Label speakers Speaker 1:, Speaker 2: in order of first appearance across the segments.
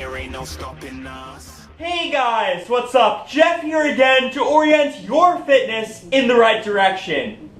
Speaker 1: there ain't no stopping us.
Speaker 2: Hey guys, what's up? Jeff here again to orient your fitness in the right direction.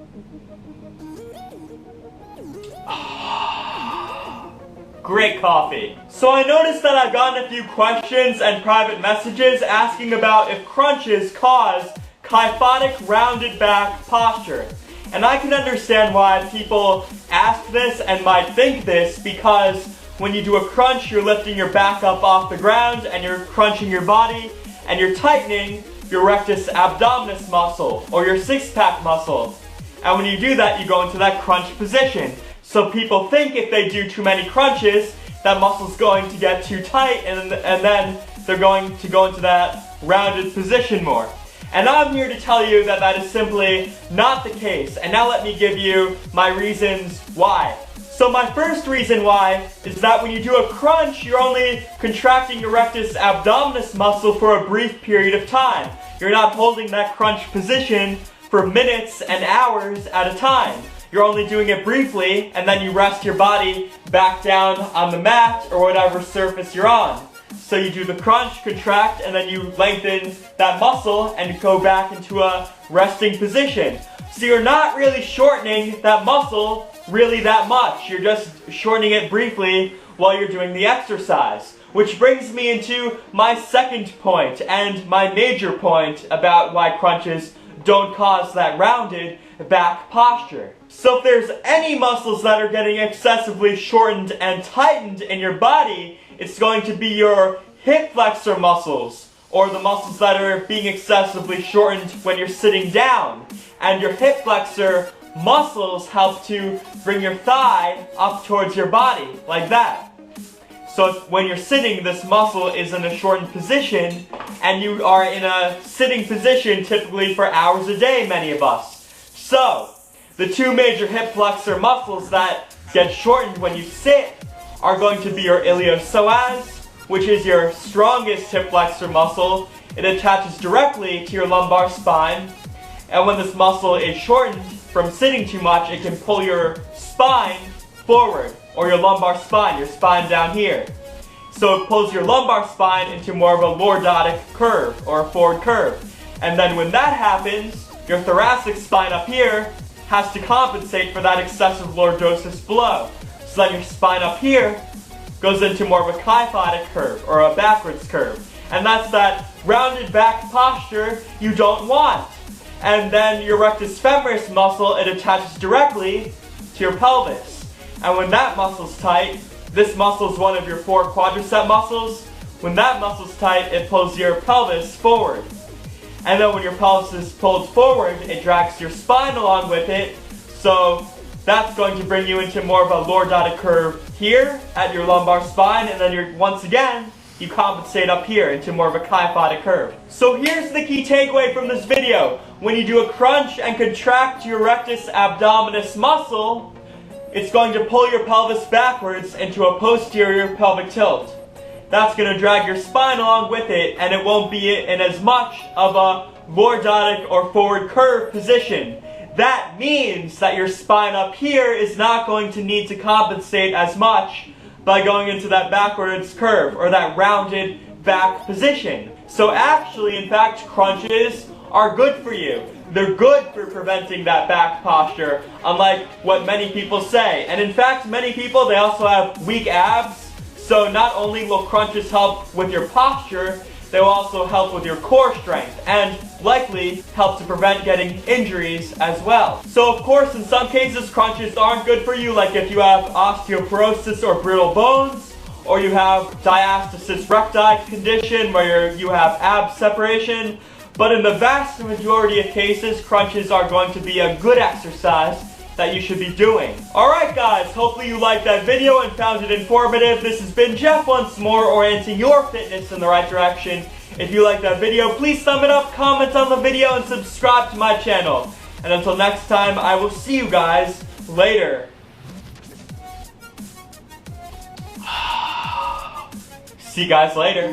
Speaker 2: Great coffee. So I noticed that I've gotten a few questions and private messages asking about if crunches cause kyphotic rounded back posture. And I can understand why people ask this and might think this, because when you do a crunch, you're lifting your back up off the ground and you're crunching your body and you're tightening your rectus abdominis muscle or your six-pack muscle. And when you do that, you go into that crunch position. So people think if they do too many crunches, that muscle's going to get too tight and then they're going to go into that rounded position more. And I'm here to tell you that that is simply not the case. And now let me give you my reasons why. So my first reason why is that when you do a crunch, you're only contracting your rectus abdominis muscle for a brief period of time. You're not holding that crunch position for minutes and hours at a time. You're only doing it briefly, and then you rest your body back down on the mat or whatever surface you're on. So you do the crunch, contract, and then you lengthen that muscle and go back into a resting position. So you're not really shortening that muscle really that much. You're just shortening it briefly while you're doing the exercise. Which brings me into my second point and my major point about why crunches don't cause that rounded back posture. So if there's any muscles that are getting excessively shortened and tightened in your body, it's going to be your hip flexor muscles, or the muscles that are being excessively shortened when you're sitting down. And your hip flexor muscles help to bring your thigh up towards your body, like that. So when you're sitting, this muscle is in a shortened position, and you are in a sitting position typically for hours a day, many of us. So, the two major hip flexor muscles that get shortened when you sit are going to be your iliopsoas, which is your strongest hip flexor muscle. It attaches directly to your lumbar spine, and when this muscle is shortened from sitting too much, it can pull your spine forward, or your lumbar spine, your spine down here. So it pulls your lumbar spine into more of a lordotic curve, or a forward curve. And then when that happens, your thoracic spine up here has to compensate for that excessive lordosis below. So then your spine up here goes into more of a kyphotic curve, or a backwards curve. And that's that rounded back posture you don't want. And then your rectus femoris muscle, it attaches directly to your pelvis. And when that muscle's tight, this muscle is one of your four quadricep muscles. When that muscle's tight, it pulls your pelvis forward. And then when your pelvis is pulled forward, it drags your spine along with it. So that's going to bring you into more of a lordotic curve here at your lumbar spine, and then once again, you compensate up here into more of a kyphotic curve. So here's the key takeaway from this video. When you do a crunch and contract your rectus abdominis muscle, it's going to pull your pelvis backwards into a posterior pelvic tilt. That's going to drag your spine along with it, and it won't be in as much of a lordotic or forward curve position. That means that your spine up here is not going to need to compensate as much by going into that backwards curve, or that rounded back position. So actually, in fact, crunches are good for you. They're good for preventing that back posture, unlike what many people say. And in fact, many people, they also have weak abs. So not only will crunches help with your posture, they will also help with your core strength, and likely help to prevent getting injuries as well. So of course, in some cases, crunches aren't good for you, like if you have osteoporosis or brittle bones, or you have diastasis recti condition where you have ab separation. But in the vast majority of cases, crunches are going to be a good exercise that you should be doing. Alright guys, hopefully you liked that video and found it informative. This has been Jeff once more, orienting your fitness in the right direction. If you liked that video, please thumb it up, comment on the video, and subscribe to my channel. And until next time, I will see you guys later. See you guys later.